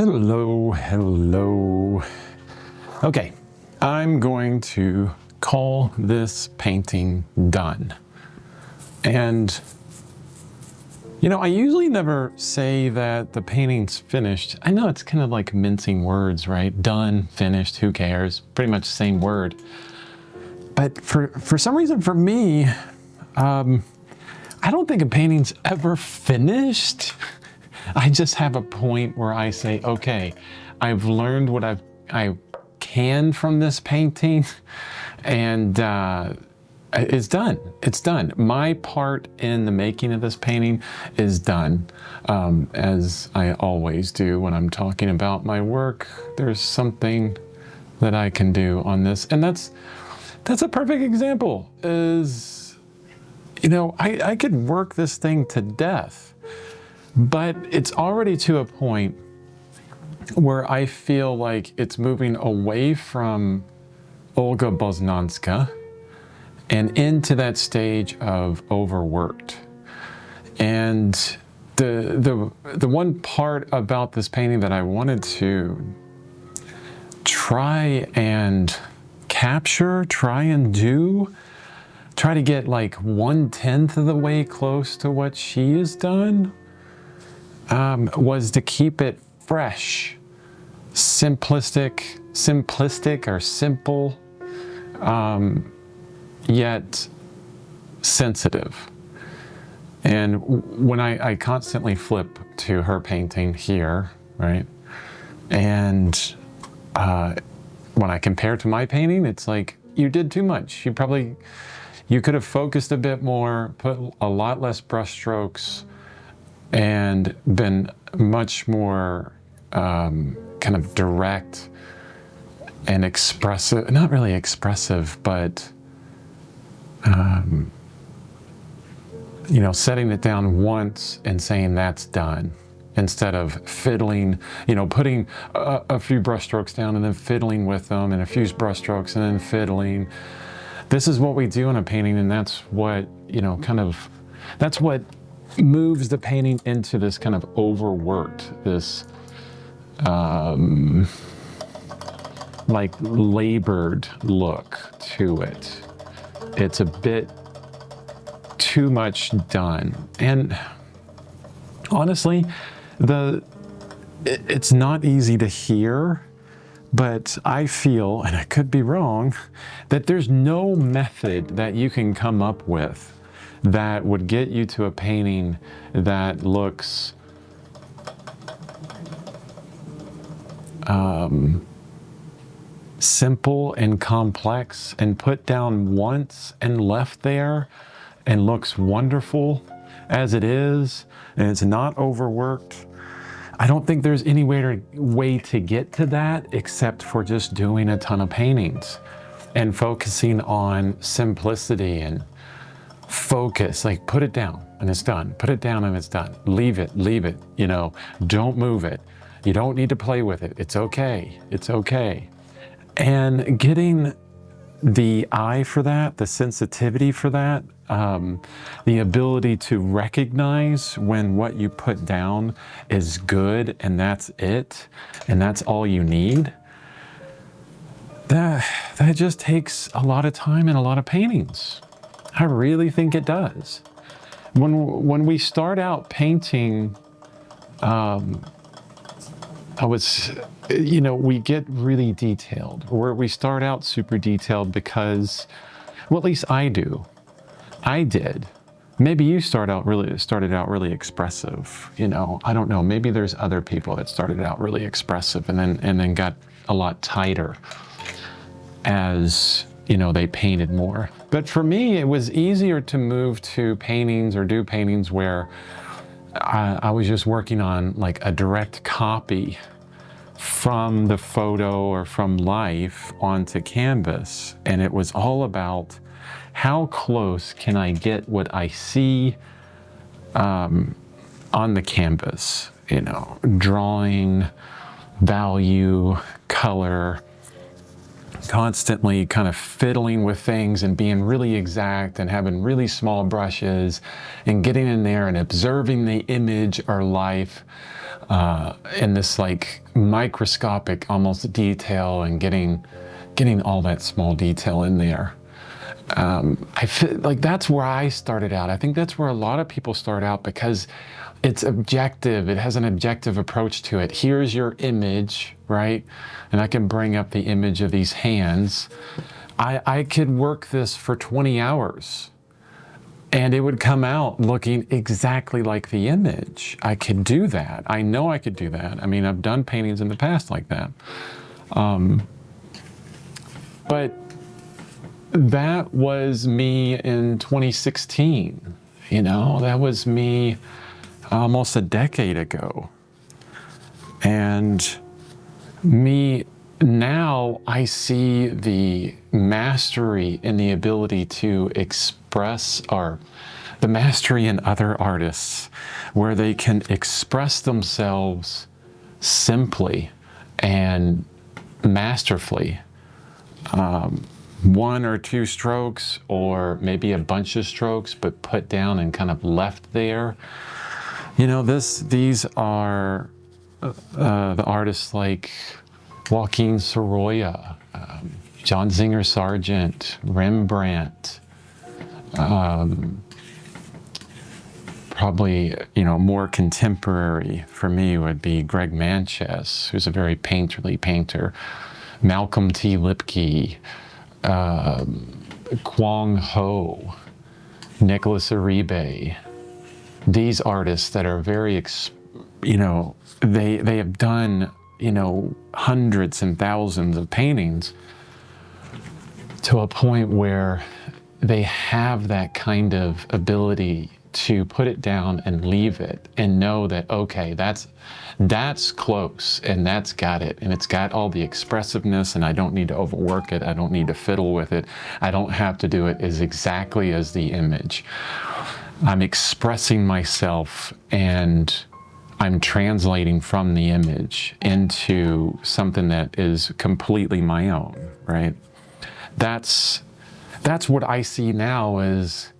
Hello, hello. Okay, I'm going to call this painting done. And, I usually never say that the painting's finished. I know it's kind of like mincing words, right? Done, finished, who cares? Pretty much the same word. But for some reason, for me, I don't think a painting's ever finished. I just have a point where I say, okay, I've learned what I can from this painting, and it's done. It's done. My part in the making of this painting is done, as I always do when I'm talking about my work. There's something that I can do on this, and that's a perfect example. I could work this thing to death. But it's already to a point where I feel like it's moving away from Olga Boznanska and into that stage of overworked. And the one part about this painting that I wanted to try and capture, try to get like 1/10 of the way close to what she has done, was to keep it fresh, simplistic or simple, yet sensitive. And when I constantly flip to her painting here, right? And when I compare to my painting, it's like, you did too much. You could have focused a bit more, put a lot less brush strokes, and been much more kind of direct and expressive, not really expressive, but setting it down once and saying that's done, instead of fiddling, putting a few brush strokes down and then fiddling with them, and a few brush strokes and then fiddling. This is what we do in a painting, and that's what, that's what moves the painting into this kind of overworked, this like labored look to it. It's a bit too much done. And honestly, it's not easy to hear, but I feel, and I could be wrong, that there's no method that you can come up with that would get you to a painting that looks simple and complex and put down once and left there and looks wonderful as it is, and it's not overworked. I don't think there's any way to get to that except for just doing a ton of paintings and focusing on simplicity and focus. Like, put it down and it's done. Put it down and it's done. Leave it. Don't move it. You don't need to play with it. It's okay. It's okay. And getting the eye for that, the sensitivity for that, the ability to recognize when what you put down is good and that's it, and that's all you need, that just takes a lot of time and a lot of paintings. I really think it does. When we start out painting, we get really detailed, or we start out super detailed because, well, at least I do. I did. Maybe you started out really expressive. I don't know. Maybe there's other people that started out really expressive and then got a lot tighter as they painted more. But for me, it was easier to move to paintings or do paintings where I was just working on like a direct copy from the photo or from life onto canvas. And it was all about how close can I get what I see on the canvas, drawing, value, color, constantly kind of fiddling with things and being really exact and having really small brushes and getting in there and observing the image or life in this like microscopic almost detail, and getting all that small detail in there. I feel like that's where I started out. I think that's where a lot of people start out, because it's objective. It has an objective approach to it. Here's your image, right? And I can bring up the image of these hands. I could work this for 20 hours and it would come out looking exactly like the image. I could do that. I know I could do that. I mean, I've done paintings in the past like that. But that was me in 2016. You know, that was me almost a decade ago. And me now, I see the mastery in the ability to express, or the mastery in other artists, where they can express themselves simply and masterfully. One or two strokes, or maybe a bunch of strokes, but put down and kind of left there. You know, these are the artists like Joaquin Sorolla, John Singer Sargent, Rembrandt. Probably, you know, more contemporary for me would be Greg Manchess, who's a very painterly painter. Malcolm T. Lipke, Kwong Ho, Nicholas Uribe. These artists that are very, you know, they have done, you know, hundreds and thousands of paintings to a point where they have that kind of ability to put it down and leave it and know that, okay, that's close and that's got it, and it's got all the expressiveness, and I don't need to overwork it. I don't need to fiddle with it. I don't have to do it as exactly as the image. I'm expressing myself, and I'm translating from the image into something that is completely my own, right? That's what I see now as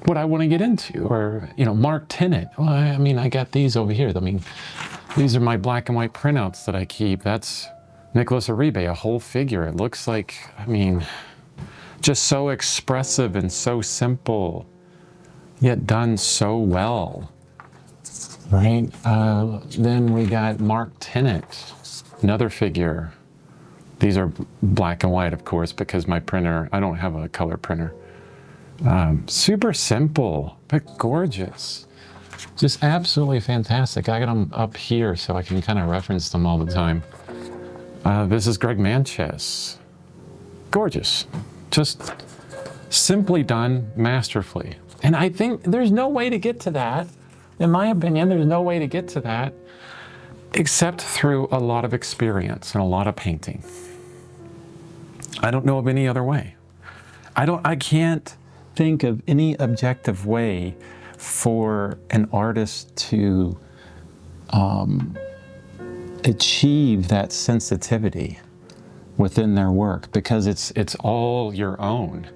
what I want to get into. Or, you know, Mark Tennant. Well, I mean, I got these over here. I mean, these are my black and white printouts that I keep. That's Nicholas Uribe, a whole figure. It looks like, I mean, just so expressive and so simple, yet done so well, right? Then we got Mark Tennant, another figure. These are black and white, of course, because my printer, I don't have a color printer. Super simple, but gorgeous. Just absolutely fantastic. I got them up here so I can kind of reference them all the time. This is Greg Manchess. Gorgeous. Just simply done masterfully. And I think there's no way to get to that. In my opinion, there's no way to get to that except through a lot of experience and a lot of painting. I don't know of any other way. I can't think of any objective way for an artist to achieve that sensitivity within their work, because it's all your own.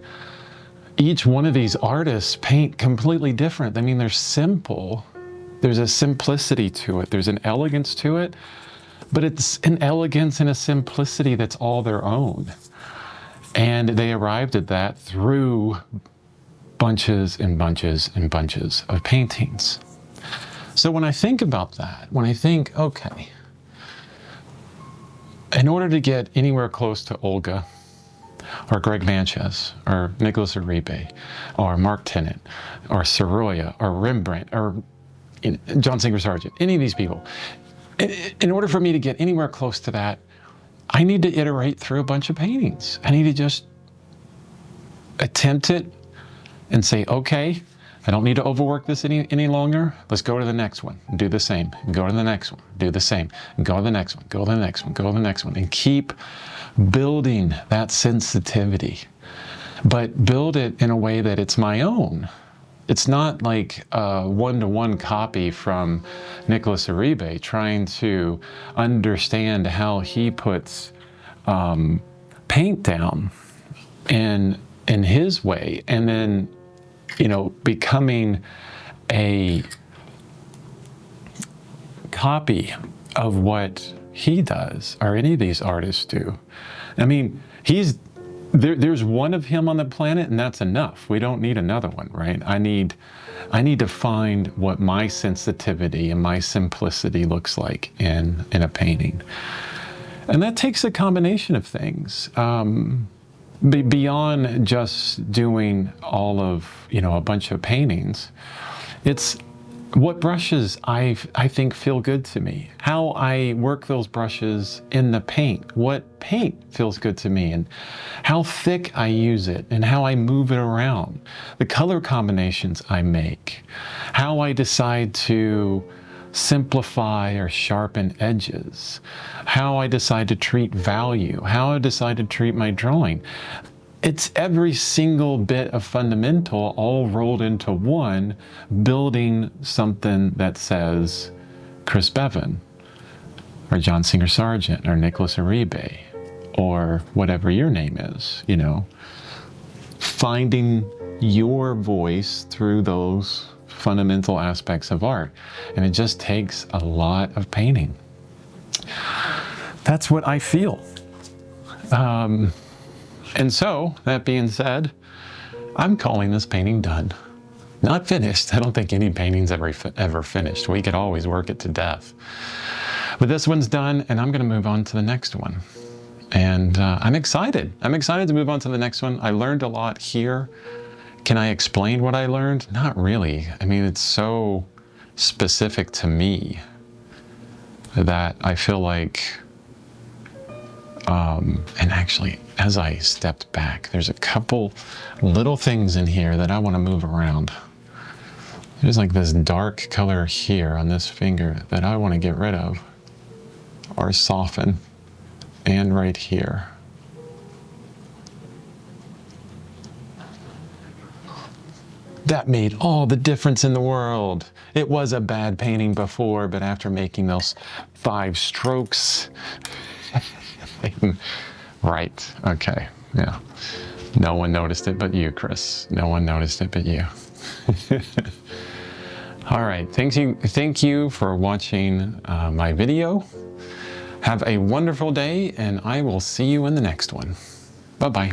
Each one of these artists paint completely different. I mean, they're simple. There's a simplicity to it. There's an elegance to it, but it's an elegance and a simplicity that's all their own. And they arrived at that through bunches and bunches and bunches of paintings. So when I think about that, when I think, okay, in order to get anywhere close to Olga, or Greg Manchess, or Nicholas Uribe, or Mark Tennant, or Sorolla, or Rembrandt, or John Singer Sargent, any of these people, in order for me to get anywhere close to that, I need to iterate through a bunch of paintings. I need to just attempt it and say, okay, I don't need to overwork this any longer. Let's go to the next one, do the same. Go to the next one, do the same. Go to the next one, go to the next one, go to the next one, and keep building that sensitivity. But build it in a way that it's my own. It's not like a one-to-one copy from Nicholas Uribe, trying to understand how he puts paint down in his way, and then, you know, becoming a copy of what he does or any of these artists do. I mean, there's one of him on the planet, and that's enough. We don't need another one, right? I need to find what my sensitivity and my simplicity looks like in a painting. And that takes a combination of things. Beyond just doing all of, a bunch of paintings, it's what brushes I think feel good to me, how I work those brushes in the paint, what paint feels good to me, and how thick I use it, and how I move it around, the color combinations I make, how I decide to simplify or sharpen edges, how I decide to treat value, how I decide to treat my drawing. It's every single bit of fundamental all rolled into one, building something that says Chris Bevan, or John Singer Sargent, or Nicholas Uribe, or whatever your name is, Finding your voice through those fundamental aspects of art. And it just takes a lot of painting. That's what I feel. And so, that being said, I'm calling this painting done. Not finished. I don't think any painting's ever finished. We could always work it to death. But this one's done, and I'm going to move on to the next one. And I'm excited. I'm excited to move on to the next one. I learned a lot here. Can I explain what I learned? Not really. I mean, it's so specific to me that I feel like, and actually, as I stepped back, there's a couple little things in here that I want to move around. There's like this dark color here on this finger that I want to get rid of or soften, and right here. That made all the difference in the world. It was a bad painting before, but after making those 5 strokes, right, okay, yeah. No one noticed it but you, Chris. No one noticed it but you. All right, thank you for watching my video. Have a wonderful day, and I will see you in the next one. Bye-bye.